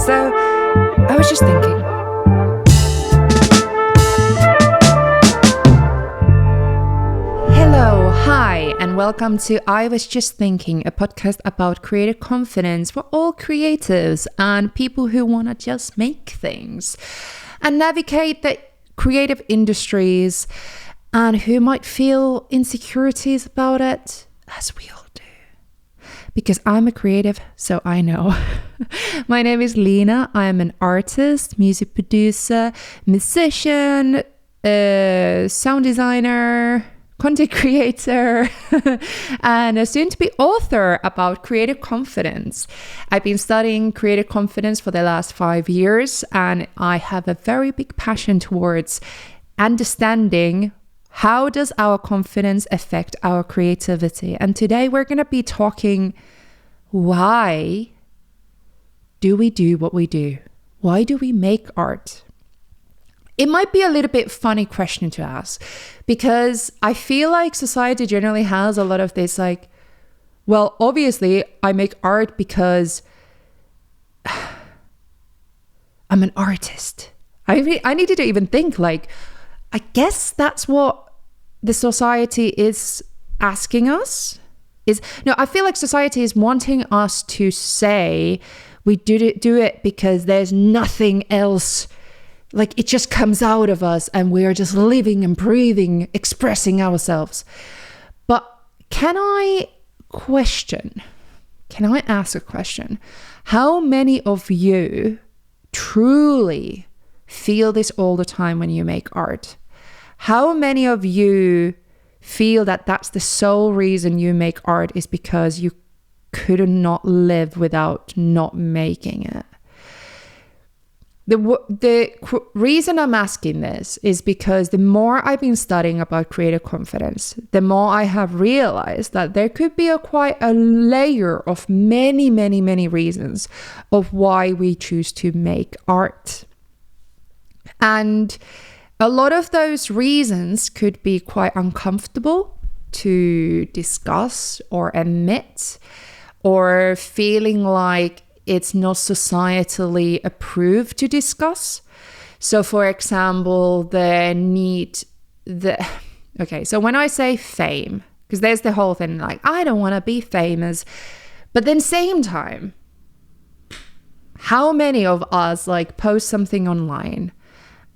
So I was just thinking. Hello, hi, and welcome to I Was Just Thinking, a podcast about creative confidence for all creatives and people who want to just make things and navigate the creative industries and who might feel insecurities about it, as we all do. Because I'm a creative, so I know. My name is Lena. I am an artist, music producer, musician, sound designer, content creator, and a soon-to-be author about creative confidence. I've been studying creative confidence for the last 5 years, and I have a very big passion towards understanding how does our confidence affect our creativity. And today we're going to be talking, why do we do what we do? Why do we make art? It might be a little bit funny question to ask, because I feel like society generally has a lot of this like, well, obviously I make art because I'm an artist. I needed to even think like, I guess that's what the society is asking us. I feel like society is wanting us to say we do it because there's nothing else. Like it just comes out of us and we're just living and breathing, expressing ourselves. But can I ask a question? How many of you truly feel this all the time when you make art? How many of you feel that that's the sole reason you make art is because you could not live without not making it? The reason I'm asking this is because the more I've been studying about creative confidence, the more I have realized that there could be quite a layer of many, many, many reasons of why we choose to make art. And a lot of those reasons could be quite uncomfortable to discuss or admit, or feeling like it's not societally approved to discuss. So for example, so when I say fame, because there's the whole thing like, I don't want to be famous, but then same time, how many of us like post something online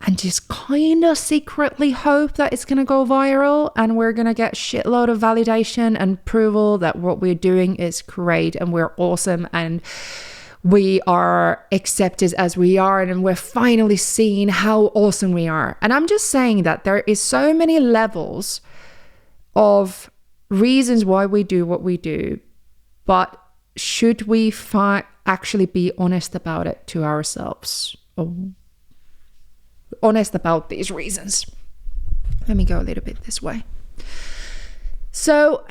and just kind of secretly hope that it's going to go viral and we're going to get shitload of validation and approval that what we're doing is great and we're awesome and we are accepted as we are and we're finally seeing how awesome we are. And I'm just saying that there is so many levels of reasons why we do what we do, but should we actually be honest about it to ourselves? Or honest about these reasons. Let me go a little bit this way. So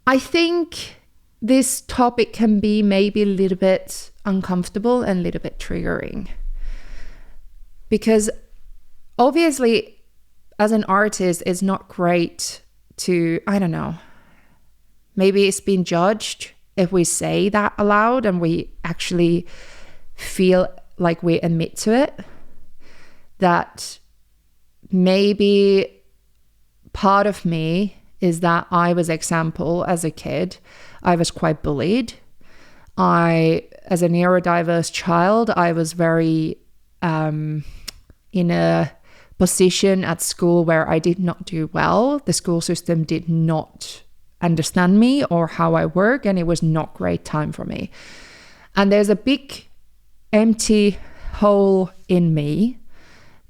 I think this topic can be maybe a little bit uncomfortable and a little bit triggering, because obviously as an artist it's not great to, I don't know, maybe it's been judged if we say that aloud and we actually feel like we admit to it. That maybe part of me is that I was example as a kid. I was quite bullied. As a neurodiverse child, I was very in a position at school where I did not do well. The school system did not understand me or how I work, and it was not great time for me. And there's a big empty hole in me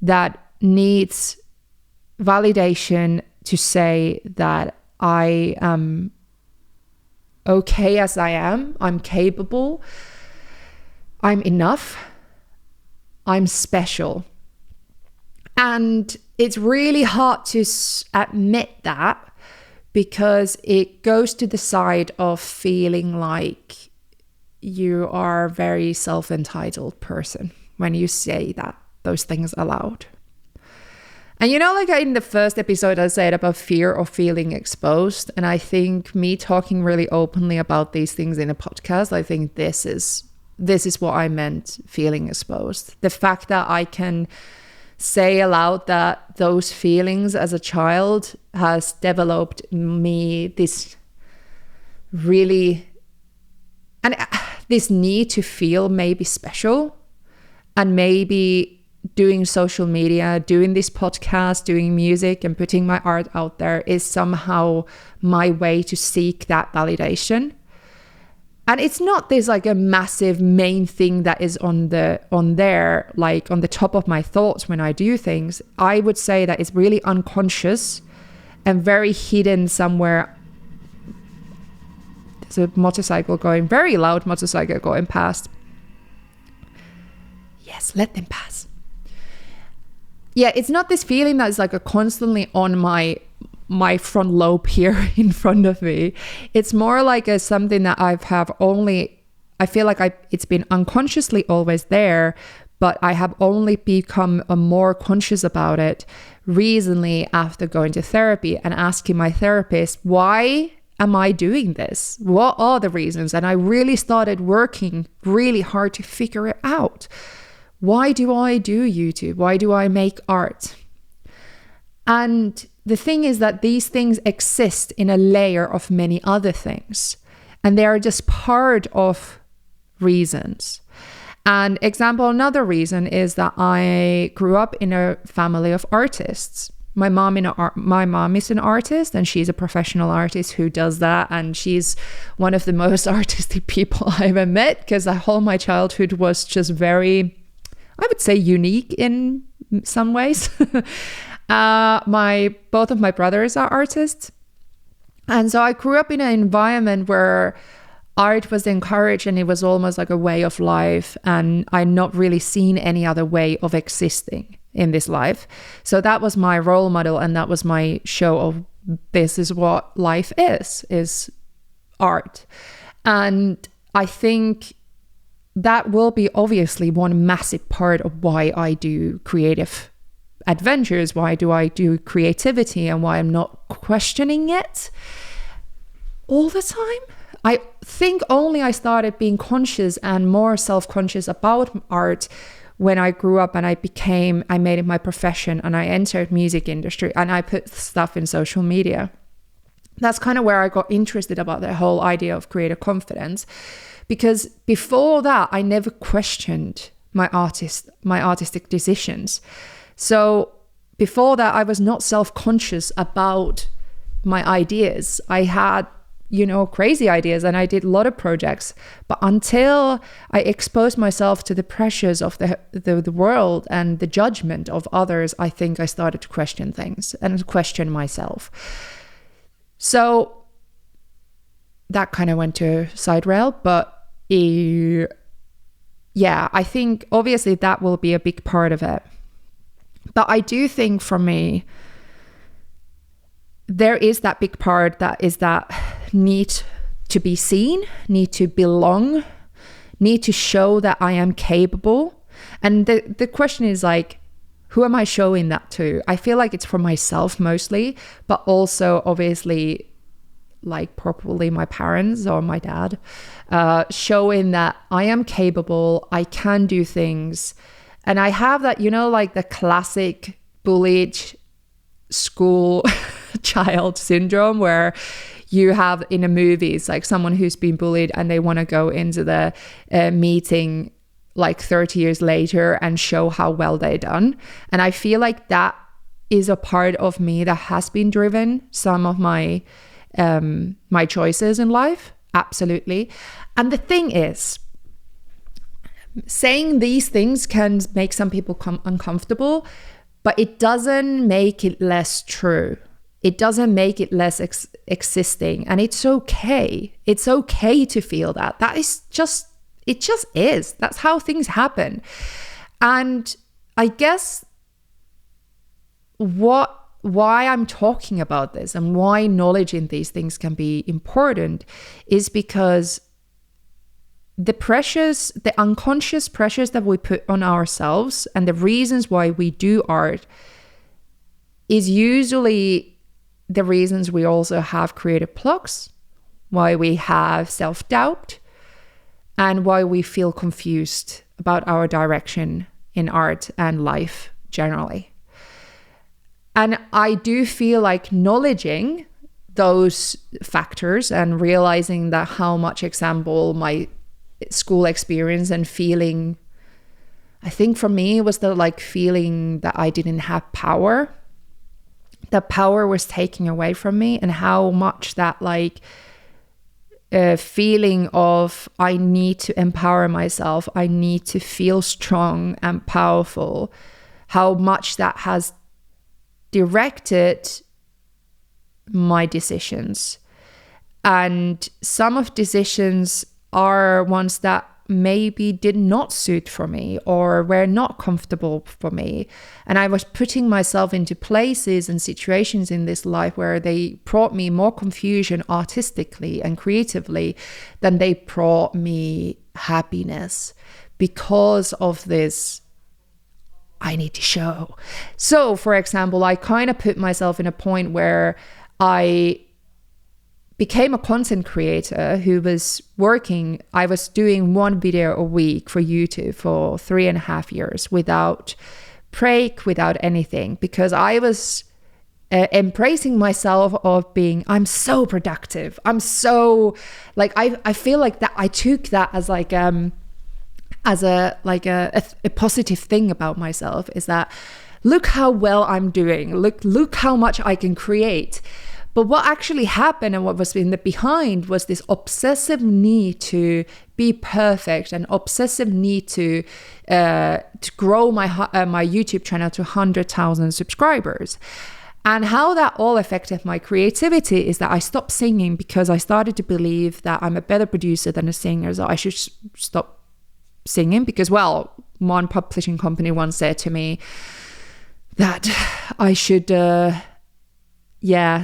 that needs validation to say that I am okay as I am, I'm capable, I'm enough, I'm special. And it's really hard to admit that, because it goes to the side of feeling like you are a very self-entitled person when you say those things aloud. And like in the first episode I said about fear of feeling exposed, and I think me talking really openly about these things in a podcast, I think this is this is what I meant feeling exposed. The fact that I can say aloud that those feelings as a child has developed me this really, and this need to feel maybe special, and maybe doing social media, doing this podcast, doing music and putting my art out there is somehow my way to seek that validation. And it's not this like a massive main thing that is on there, like on the top of my thoughts when I do things. I would say that it's really unconscious and very hidden somewhere. There's a motorcycle going, very loud motorcycle going past. Yes, let them pass. Yeah, it's not this feeling that's like a constantly on my front lobe here in front of me. It's more like a something that I feel like it's been unconsciously always there, but I have only become more conscious about it recently after going to therapy and asking my therapist, why am I doing this? What are the reasons? And I really started working really hard to figure it out. Why do I do YouTube? Why do I make art? And the thing is that these things exist in a layer of many other things, and they are just part of reasons. And another reason is that I grew up in a family of artists. My mom is an artist, and she's a professional artist who does that. And she's one of the most artistic people I ever met, because the whole my childhood was just very, I would say, unique in some ways. Both of my brothers are artists. And so I grew up in an environment where art was encouraged, and it was almost like a way of life. And I not really seen any other way of existing in this life. So that was my role model, and that was my show of this is what life is art. And I think that will be obviously one massive part of why I do creative adventures, why do I do creativity, and why I'm not questioning it all the time. I think only I started being conscious and more self-conscious about art when I grew up and I made it my profession, and I entered music industry and I put stuff in social media. That's kind of where I got interested about the whole idea of creative confidence. Because before that, I never questioned my artistic decisions. So before that, I was not self-conscious about my ideas. I had, crazy ideas, and I did a lot of projects. But until I exposed myself to the pressures of the world and the judgment of others, I think I started to question things and question myself. So that kind of went to side rail, but yeah, I think obviously that will be a big part of it. But I do think for me, there is that big part that is that need to be seen, need to belong, need to show that I am capable. And the question is like, who am I showing that to? I feel like it's for myself mostly, but also obviously like probably my parents or my dad, showing that I am capable, I can do things. And I have that, like the classic bullied school child syndrome, where you have in the movies like someone who's been bullied and they want to go into the meeting like 30 years later and show how well they've done. And I feel like that is a part of me that has been driven some of my choices in life. Absolutely. And the thing is, saying these things can make some people uncomfortable, but it doesn't make it less true. It doesn't make it less existing. And it's okay. It's okay to feel that. That is just, it just is. That's how things happen. And I guess why I'm talking about this and why knowledge in these things can be important is because the pressures, the unconscious pressures that we put on ourselves and the reasons why we do art is usually the reasons we also have creative blocks, why we have self-doubt, and why we feel confused about our direction in art and life generally. And I do feel like acknowledging those factors and realizing that how much, example, my school experience and feeling, I think for me it was the like feeling that I didn't have power, that power was taken away from me, and how much that like feeling of I need to empower myself, I need to feel strong and powerful, how much that has directed my decisions. And some of decisions are ones that maybe did not suit for me or were not comfortable for me. And I was putting myself into places and situations in this life where they brought me more confusion artistically and creatively than they brought me happiness, because of this I need to show. So for example, I kind of put myself in a point where I became a content creator who was working. I was doing one video a week for YouTube for 3.5 years without break, without anything, because I was embracing myself of being, I'm so productive. I'm so like, I feel like that I took that as like, as a positive thing about myself, is that look how well I'm doing. Look how much I can create. But what actually happened and what was in the behind was this obsessive need to be perfect, and obsessive need to grow my YouTube channel to 100,000 subscribers. And how that all affected my creativity is that I stopped singing because I started to believe that I'm a better producer than a singer, so I should stop singing. Because, well, one publishing company once said to me that I should...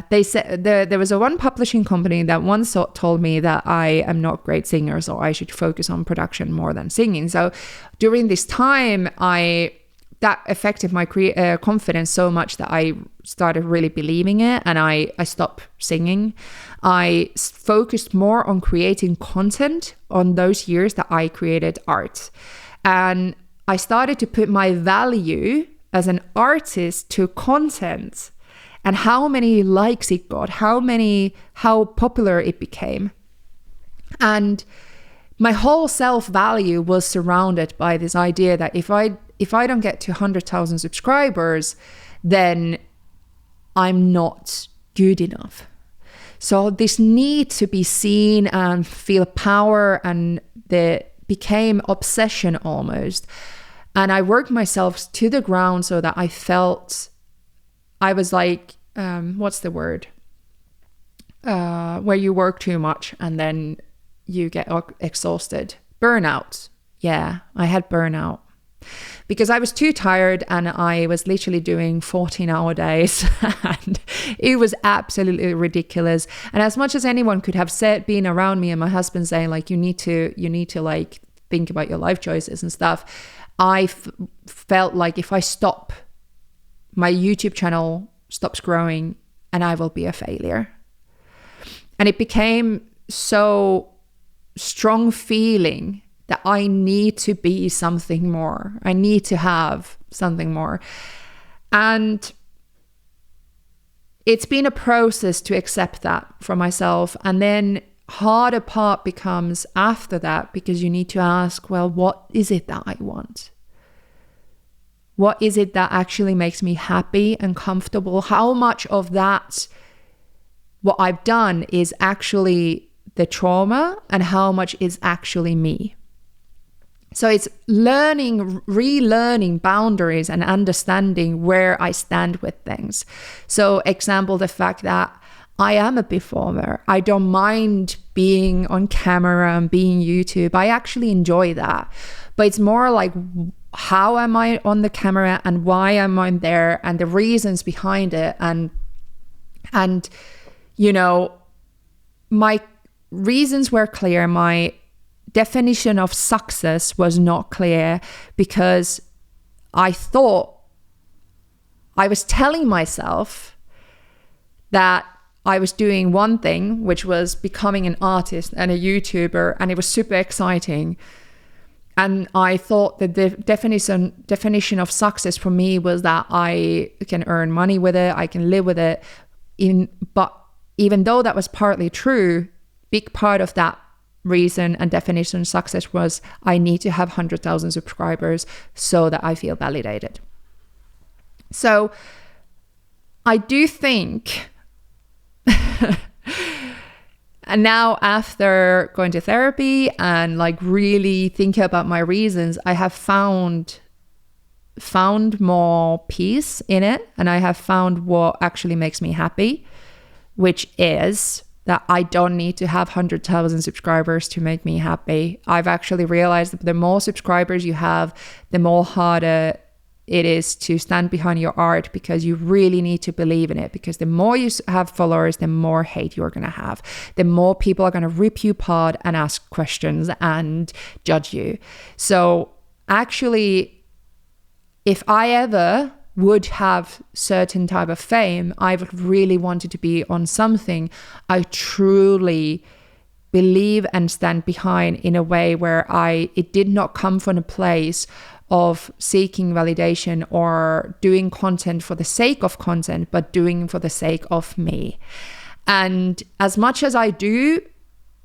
they said there was one publishing company that once told me that I am not a great singer, so I should focus on production more than singing. So during this time, that affected my confidence so much that I started really believing it, and I stopped singing. I focused more on creating content on those years that I created art. And I started to put my value as an artist to content and how many likes it got, how popular it became. And my whole self-value was surrounded by this idea that if I don't get to 100,000 subscribers, then I'm not good enough. So this need to be seen and feel power, and became obsession almost. And I worked myself to the ground so that I felt I was like, what's the word? Where you work too much and then you get exhausted. Burnout. Yeah, I had burnout. Because I was too tired, and I was literally doing 14-hour days, and it was absolutely ridiculous. And as much as anyone could have said, being around me and my husband saying like, you need to like think about your life choices and stuff, I felt like if I stop, my YouTube channel stops growing and I will be a failure. And it became so strong feeling that I need to be something more. I need to have something more. And it's been a process to accept that for myself. And then harder part becomes after that, because you need to ask, well, what is it that I want? What is it that actually makes me happy and comfortable? How much of that, what I've done, is actually the trauma, and how much is actually me? So it's relearning boundaries and understanding where I stand with things. So example, the fact that I am a performer. I don't mind being on camera and being YouTube. I actually enjoy that. But it's more like, how am I on the camera and why am I there and the reasons behind it. And you know, my reasons were clear. My definition of success was not clear, because I thought I was telling myself that I was doing one thing, which was becoming an artist and a YouTuber, and it was super exciting. And I thought that the definition of success for me was that I can earn money with it, I can live with it. But even though that was partly true, big part of that reason and definition of success was I need to have 100,000 subscribers so that I feel validated. So I do think, and now after going to therapy and like really thinking about my reasons, I have found more peace in it, and I have found what actually makes me happy, which is that I don't need to have 100,000 subscribers to make me happy. I've actually realized that the more subscribers you have, the more harder it is to stand behind your art, because you really need to believe in it. Because the more you have followers, the more hate you're going to have. The more people are going to rip you apart and ask questions and judge you. So actually, if I ever would have certain type of fame, I would really want it to be on something I truly believe and stand behind, in a way where it did not come from a place of seeking validation or doing content for the sake of content, but doing for the sake of me. And as much as I do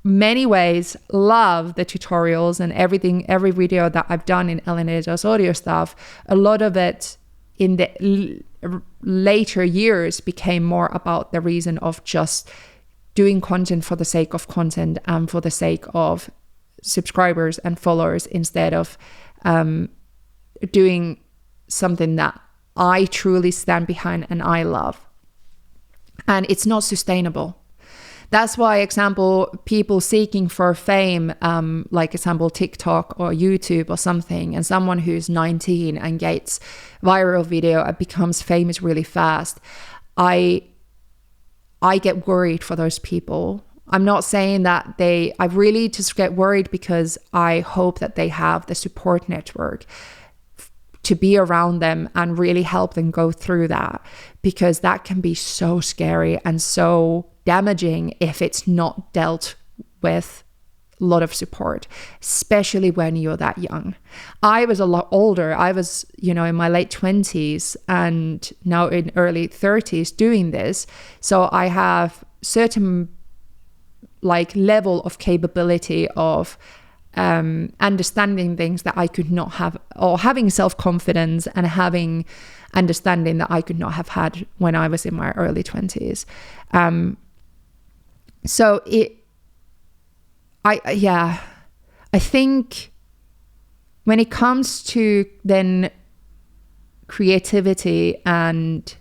many ways love the tutorials and everything, every video that I've done in Elena Does Audio stuff, a lot of it in the later years became more about the reason of just doing content for the sake of content and for the sake of subscribers and followers, instead of doing something that I truly stand behind and I love. And it's not sustainable. That's why, example, people seeking for fame, like example TikTok or YouTube or something, and someone who's 19 and gets viral video and becomes famous really fast, I get worried for those people. I'm not saying that I really just get worried, because I hope that they have the support network to be around them and really help them go through that, because that can be so scary and so damaging if it's not dealt with a lot of support, especially when you're that young. I was a lot older. I was, in my late 20s and now in early 30s doing this. So I have certain like level of capability of understanding things that I could not have, or having self-confidence and having understanding that I could not have had when I was in my early 20s. So I think when it comes to then creativity and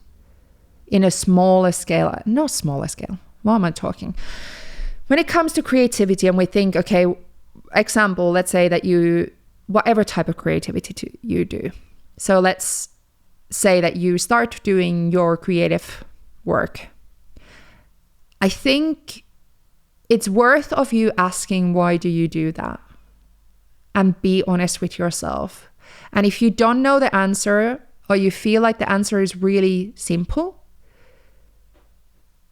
in a smaller scale, not smaller scale, what am I talking? When it comes to creativity and we think, okay, example, let's say that whatever type of creativity you do. So let's say that you start doing your creative work. I think it's worth of you asking, why do you do that? And be honest with yourself. And if you don't know the answer, or you feel like the answer is really simple,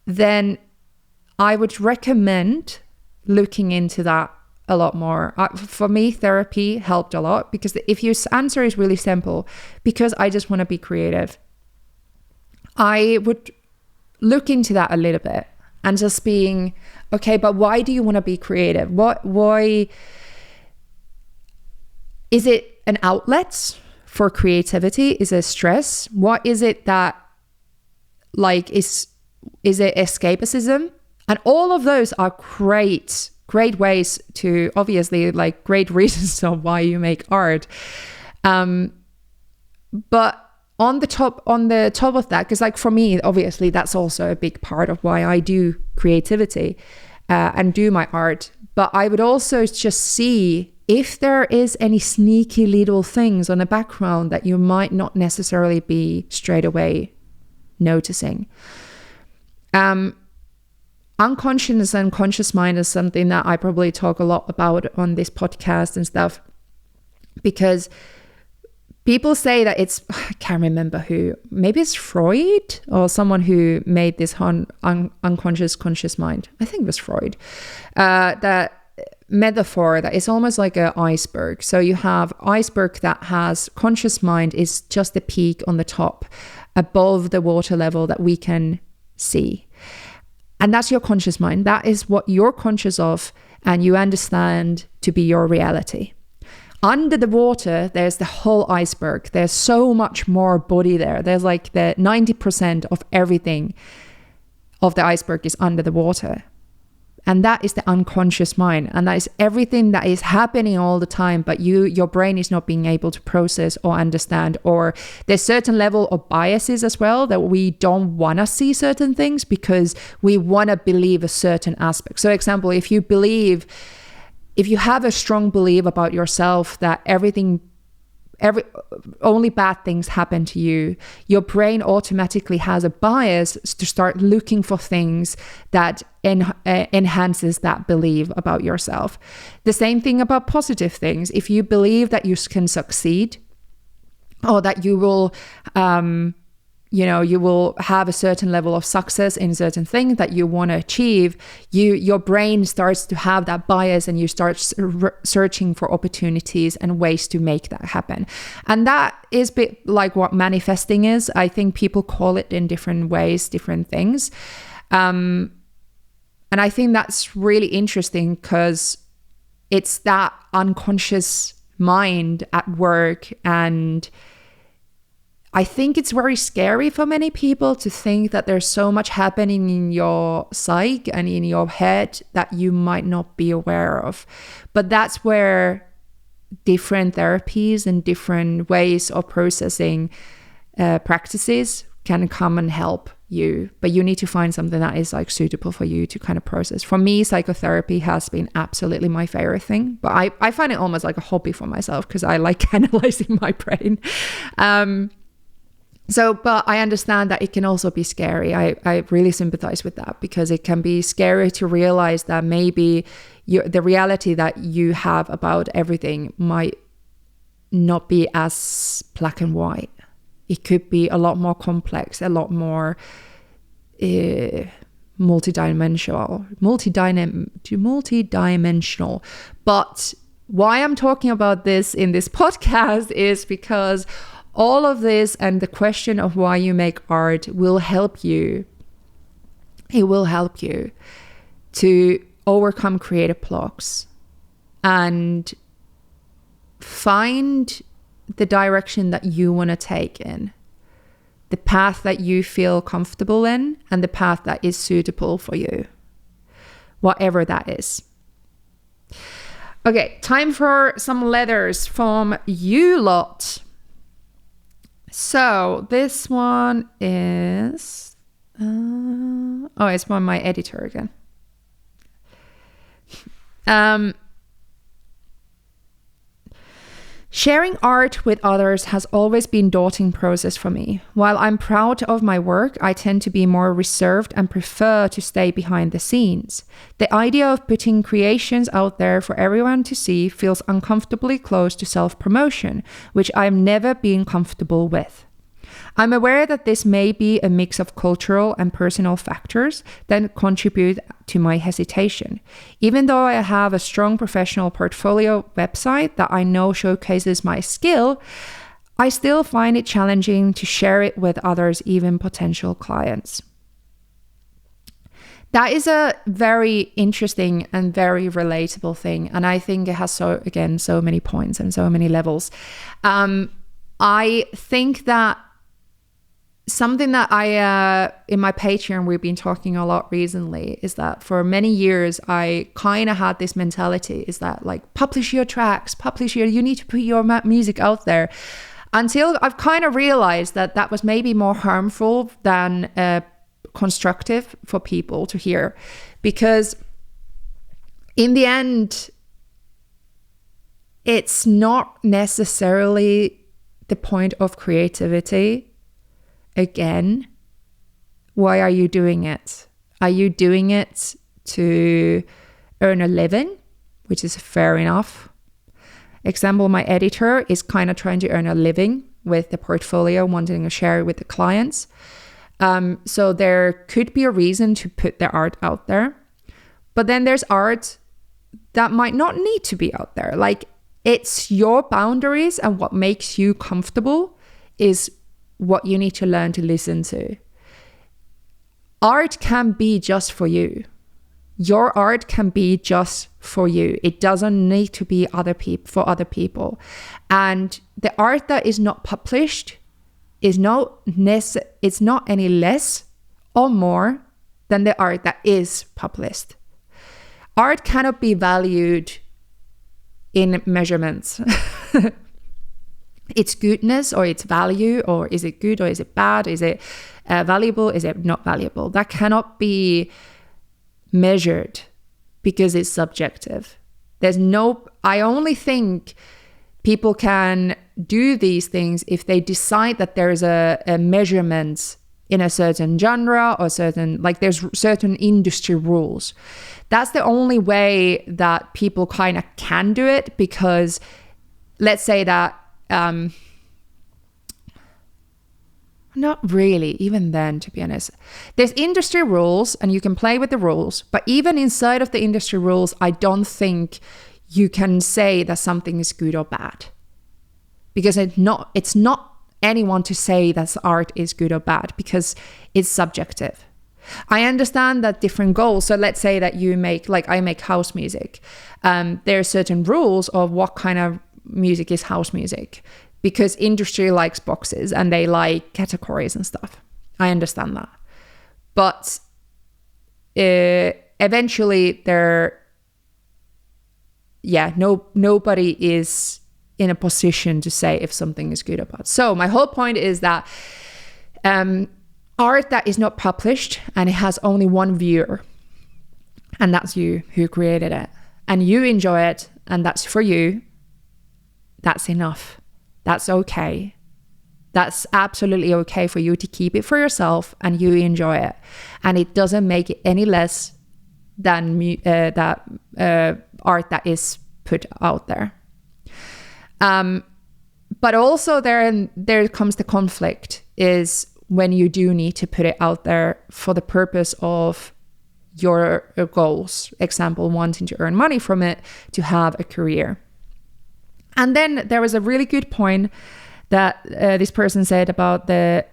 then I would recommend looking into that a lot more. For me, therapy helped a lot, because if your answer is really simple, because I just want to be creative, I would look into that a little bit and just being, okay, but why do you want to be creative? Why is it an outlet for creativity? Is it stress? What is it that like is it escapism? And all of those are great ways to, obviously, like great reasons of why you make art. But on the top of that, because like for me, obviously that's also a big part of why I do creativity and do my art. But I would also just see if there is any sneaky little things on the background that you might not necessarily be straight away noticing. Unconscious and conscious mind is something that I probably talk a lot about on this podcast and stuff, because people say that it's, I can't remember who, maybe it's Freud or someone who made this unconscious conscious mind. I think it was Freud. That metaphor that is almost like an iceberg. So you have iceberg that has conscious mind is just the peak on the top above the water level that we can see. And that's your conscious mind. That is what you're conscious of and you understand to be your reality. Under the water, there's the whole iceberg. There's so much more body there. There's like the 90% of everything of the iceberg is under the water. And that is the unconscious mind. And that is everything that is happening all the time, but your brain is not being able to process or understand. Or there's certain level of biases as well, that we don't want to see certain things because we want to believe a certain aspect. So example, if you have a strong belief about yourself that only bad things happen to you, your brain automatically has a bias to start looking for things that enhances that belief about yourself. The same thing about positive things. If you believe that you can succeed or that you will you will have a certain level of success in certain things that you want to achieve, your brain starts to have that bias and you start searching for opportunities and ways to make that happen. And that is a bit like what manifesting is. I think people call it in different ways, different things. And I think that's really interesting because it's that unconscious mind at work. And I think it's very scary for many people to think that there's so much happening in your psyche and in your head that you might not be aware of. But that's where different therapies and different ways of processing practices can come and help you. But you need to find something that is like suitable for you to kind of process. For me, psychotherapy has been absolutely my favorite thing. But I find it almost like a hobby for myself because I like analyzing my brain. But I understand that it can also be scary. I really sympathize with that because it can be scary to realize that maybe the reality that you have about everything might not be as black and white. It could be a lot more complex, a lot more multidimensional. But why I'm talking about this in this podcast is because all of this and the question of why you make art will help you. It will help you to overcome creative blocks and find the direction that you want to take in, the path that you feel comfortable in, and the path that is suitable for you, whatever that is. Okay, time for some letters from you lot. So this one is, it's by my editor again. Sharing art with others has always been a daunting process for me. While I'm proud of my work, I tend to be more reserved and prefer to stay behind the scenes. The idea of putting creations out there for everyone to see feels uncomfortably close to self-promotion, which I've never been comfortable with. I'm aware that this may be a mix of cultural and personal factors that contribute to my hesitation. Even though I have a strong professional portfolio website that I know showcases my skill, I still find it challenging to share it with others, even potential clients. That is a very interesting and very relatable thing. And I think it has so many points and so many levels. I think that something that I, in my Patreon, we've been talking a lot recently is that for many years, I kind of had this mentality is that like, publish your tracks, you need to put your music out there. Until I've kind of realized that was maybe more harmful than constructive for people to hear. Because in the end, it's not necessarily the point of creativity. Again, why are you doing it? Are you doing it to earn a living, which is fair enough? Example, my editor is kind of trying to earn a living with the portfolio, wanting to share it with the clients. So there could be a reason to put their art out there. But then there's art that might not need to be out there. Like, it's your boundaries, and what makes you comfortable is what you need to learn to listen to. Art can be just for you. Your art can be just for you. It doesn't need to be for other people. And the art that is not published it's not any less or more than the art that is published. Art cannot be valued in measurements. Its goodness or its value, or is it good or is it bad? Is it valuable? Is it not valuable? That cannot be measured because it's subjective. I only think people can do these things if they decide that there's a measurement in a certain genre or there's certain industry rules. That's the only way that people kind of can do it, because let's say that not really, even then, to be honest. There's industry rules and you can play with the rules, but even inside of the industry rules, I don't think you can say that something is good or bad, because it's not anyone to say that art is good or bad, because it's subjective. I understand that different goals. So let's say that you I make house music. There are certain rules of what kind of music is house music, because industry likes boxes and they like categories and stuff. I understand that. But eventually nobody is in a position to say if something is good or bad. So my whole point is that art that is not published and it has only one viewer, and that's you who created it, and you enjoy it, and that's for you, that's enough. That's okay. That's absolutely okay for you to keep it for yourself and you enjoy it. And it doesn't make it any less than art that is put out there. But also there comes the conflict, is when you do need to put it out there for the purpose of your goals. Example, wanting to earn money from it, to have a career. And then there was a really good point that this person said about the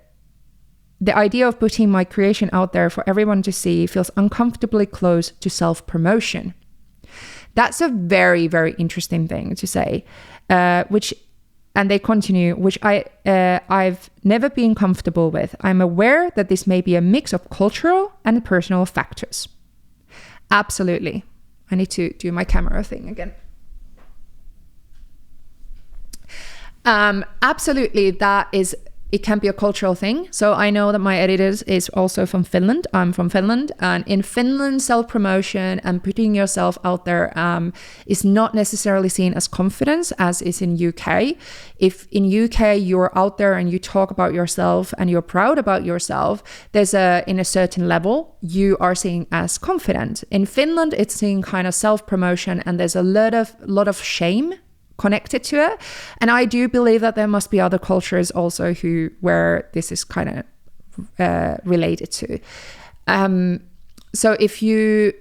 idea of putting my creation out there for everyone to see feels uncomfortably close to self-promotion. That's a very, very interesting thing to say, and they continue, which I've never been comfortable with. I'm aware that this may be a mix of cultural and personal factors. Absolutely. I need to do my camera thing again. Absolutely, it can be a cultural thing. So I know that my editor is also from Finland. I'm from Finland, and in Finland, self-promotion and putting yourself out there is not necessarily seen as confidence as is in UK. If in UK you're out there and you talk about yourself and you're proud about yourself, in a certain level you are seen as confident. In Finland, it's seen kind of self-promotion, and there's a lot of shame connected to it. And I do believe that there must be other cultures also where this is kind of related to. So if you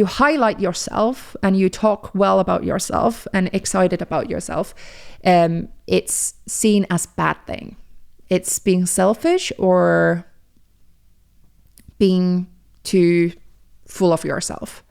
highlight yourself and you talk well about yourself and excited about yourself, it's seen as bad thing. It's being selfish or being too full of yourself.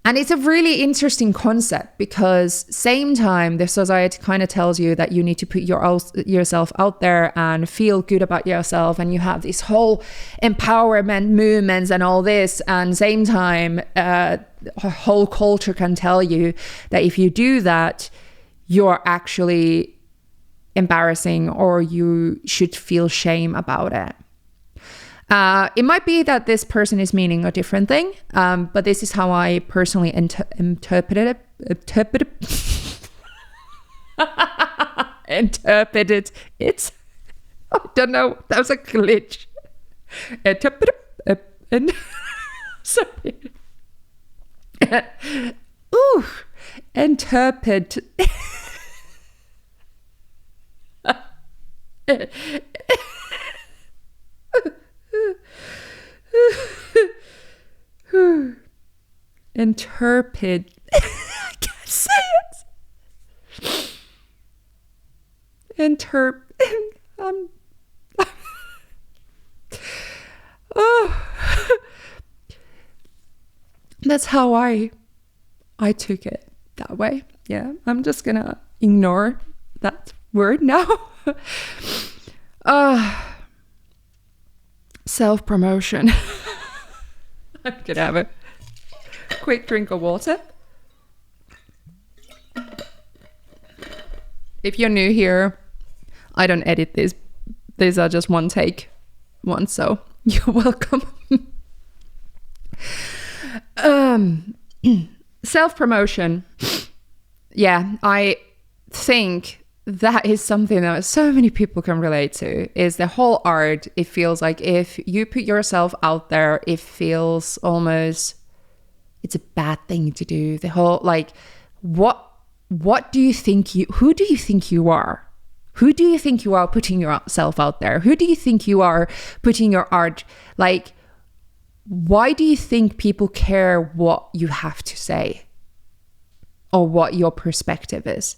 And it's a really interesting concept, because same time the society kind of tells you that you need to put yourself out there and feel good about yourself, and you have this whole empowerment movements and all this, and same time a whole culture can tell you that if you do that, you're actually embarrassing or you should feel shame about it. It might be that this person is meaning a different thing, but this is how I personally interpreted it. Interpreted it. I don't know. That was a glitch. Sorry. Ooh. Interpret. Interpret. I can't say it. Oh. That's how I took it that way. Yeah, I'm just gonna ignore that word now. Self-promotion. I'm gonna have a quick drink of water. If you're new here, I don't edit this. These are just one take ones, so you're welcome. Self-promotion. Yeah, I think that is something that so many people can relate to, is the whole art. It feels like if you put yourself out there, it feels almost, it's a bad thing to do. The whole, like, what do you think who do you think you are? Who do you think you are putting yourself out there? Who do you think you are putting your art, like, why do you think people care what you have to say or what your perspective is?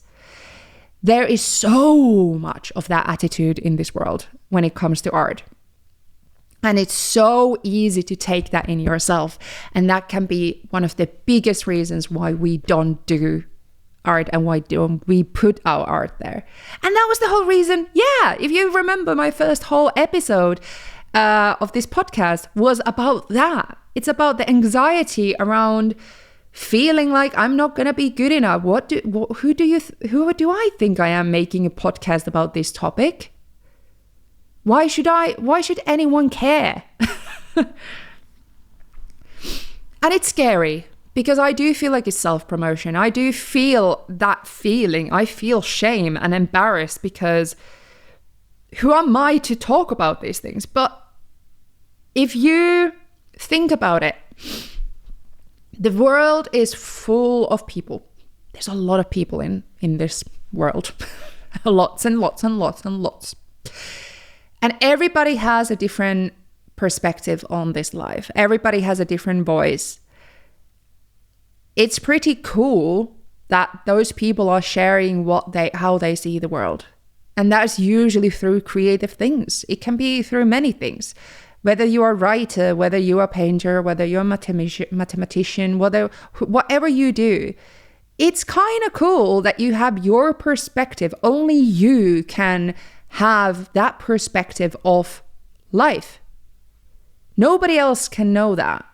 There is so much of that attitude in this world when it comes to art. And it's so easy to take that in yourself. And that can be one of the biggest reasons why we don't do art and why don't we put our art there. And that was the whole reason. Yeah, if you remember, my first whole episode of this podcast was about that. It's about the anxiety around feeling like I'm not gonna be good enough. Who do I think I am making a podcast about this topic? Why should anyone care? And it's scary because I do feel like it's self-promotion. I do feel that feeling. I feel shame and embarrassed because who am I to talk about these things? But if you think about it, the world is full of people. There's a lot of people in this world. Lots and lots and lots and lots. And everybody has a different perspective on this life. Everybody has a different voice. It's pretty cool that those people are sharing how they see the world. And that's usually through creative things. It can be through many things. Whether you are a writer, whether you are a painter, whether you're a mathematician, whatever you do, it's kind of cool that you have your perspective. Only you can have that perspective of life. Nobody else can know that.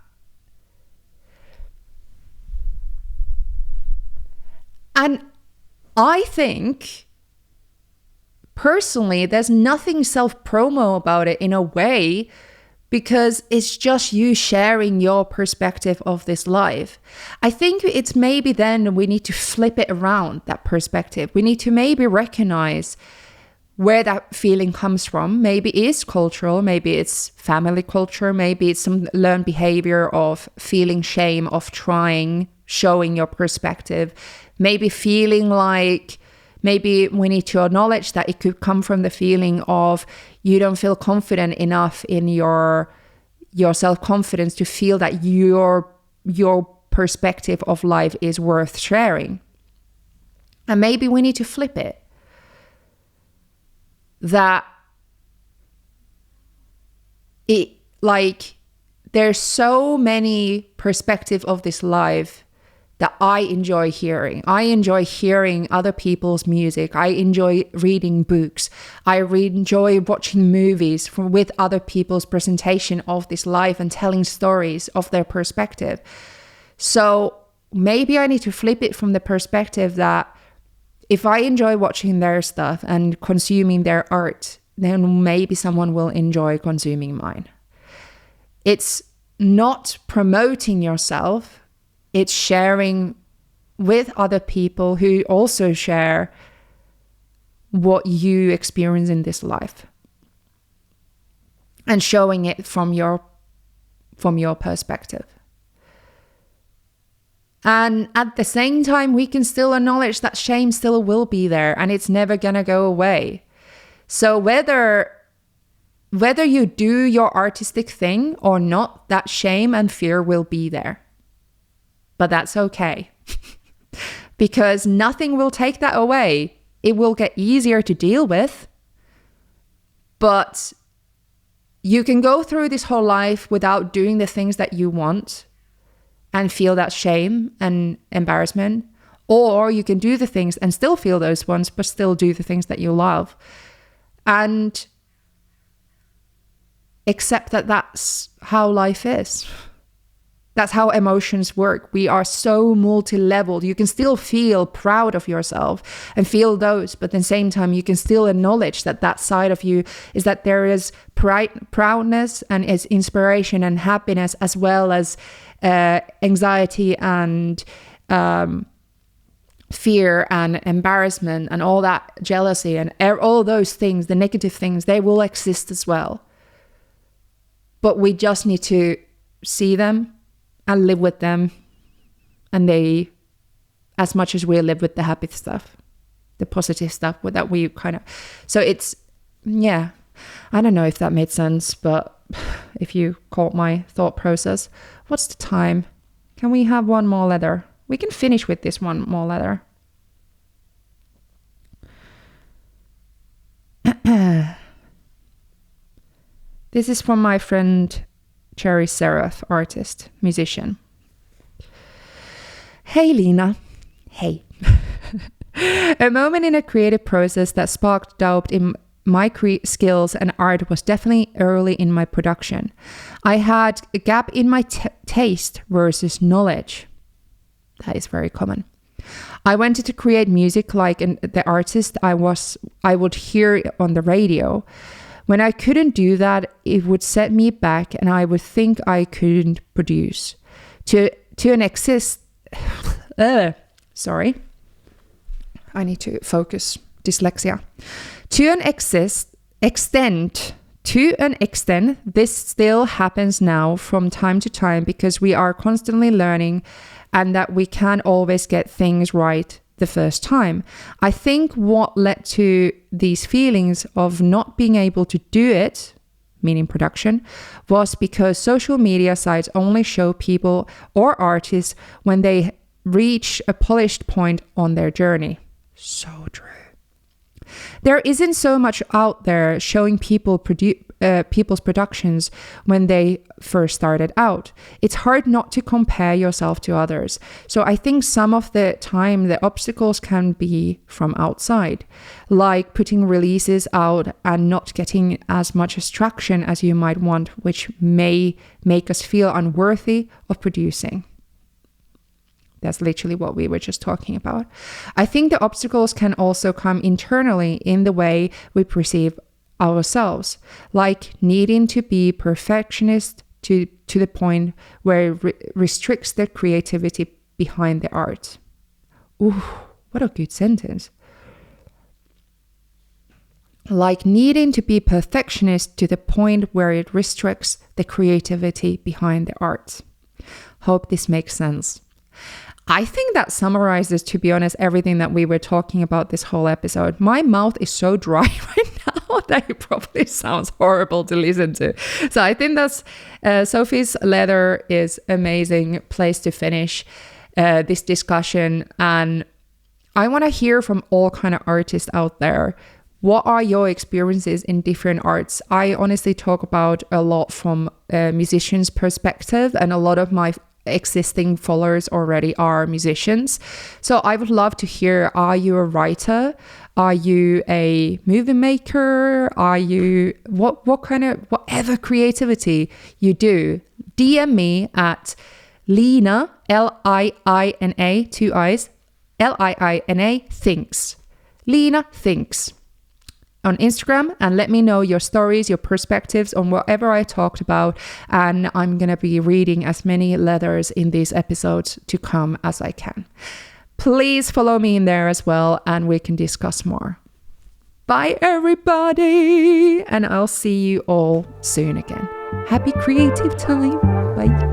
And I think, personally, there's nothing self-promo about it in a way, because it's just you sharing your perspective of this life. I think it's maybe then we need to flip it around, that perspective. We need to maybe recognize where that feeling comes from. Maybe it's cultural, maybe it's family culture, maybe it's some learned behavior of feeling shame, of showing your perspective, maybe feeling like, maybe we need to acknowledge that it could come from the feeling of you don't feel confident enough in your self-confidence to feel that your perspective of life is worth sharing. And maybe we need to flip it. That there's so many perspectives of this life that I enjoy hearing. I enjoy hearing other people's music. I enjoy reading books. I enjoy watching movies with other people's presentation of this life and telling stories of their perspective. So maybe I need to flip it from the perspective that if I enjoy watching their stuff and consuming their art, then maybe someone will enjoy consuming mine. It's not promoting yourself. It's sharing with other people who also share what you experience in this life and showing it from your perspective. And at the same time, we can still acknowledge that shame still will be there and it's never going to go away. So whether you do your artistic thing or not, that shame and fear will be there. But that's okay. Because nothing will take that away. It will get easier to deal with. But you can go through this whole life without doing the things that you want and feel that shame and embarrassment. Or you can do the things and still feel those ones, but still do the things that you love. And accept that that's how life is. That's how emotions work. We are so multi-leveled. You can still feel proud of yourself and feel those, but at the same time, you can still acknowledge that side of you is that there is proudness and is inspiration and happiness, as well as anxiety and fear and embarrassment and all that jealousy and all those things, the negative things, they will exist as well. But we just need to see them and live with them, and they, as much as we live with the happy stuff, the positive stuff that we kind of, so it's, yeah, I don't know if that made sense, but if you caught my thought process. What's the time? Can we have one more letter? We can finish with this one more letter. This is from my friend Cherry Seraph, artist, musician. Hey Lina. Hey. A moment in a creative process that sparked doubt in my skills and art was definitely early in my production. I had a gap in my taste versus knowledge. That is very common. I wanted to create music like the artist I would hear on the radio. When I couldn't do that, it would set me back and I would think I couldn't produce. To an sorry. I need to focus. Dyslexia. To an extent, this still happens now from time to time because we are constantly learning and that we can't always get things right the first time. I think what led to these feelings of not being able to do it, meaning production, was because social media sites only show people or artists when they reach a polished point on their journey. So true. There isn't so much out there showing people's productions when they first started out. It's hard not to compare yourself to others. So I think some of the time the obstacles can be from outside, like putting releases out and not getting as much traction as you might want, which may make us feel unworthy of producing. That's literally what we were just talking about. I think the obstacles can also come internally in the way we perceive ourselves, like needing to be perfectionist to the point where it restricts the creativity behind the art. Ooh, what a good sentence. Like needing to be perfectionist to the point where it restricts the creativity behind the art. Hope this makes sense. I think that summarizes, to be honest, everything that we were talking about this whole episode. My mouth is so dry right now that it probably sounds horrible to listen to. So I think that's Sophie's letter is amazing place to finish this discussion. And I want to hear from all kind of artists out there. What are your experiences in different arts? I honestly talk about a lot from a musician's perspective, and a lot of my existing followers already are musicians. So I would love to hear, are you a writer? Are you a movie maker? Are you what kind of whatever creativity you do? DM me at Lina, L-I-I-N-A, 2 I's, L-I-I-N-A, thinks. Lina thinks on Instagram, and let me know your stories, your perspectives on whatever I talked about. And I'm going to be reading as many letters in these episodes to come as I can. Please follow me in there as well, and we can discuss more. Bye, everybody. And I'll see you all soon again. Happy creative time. Bye.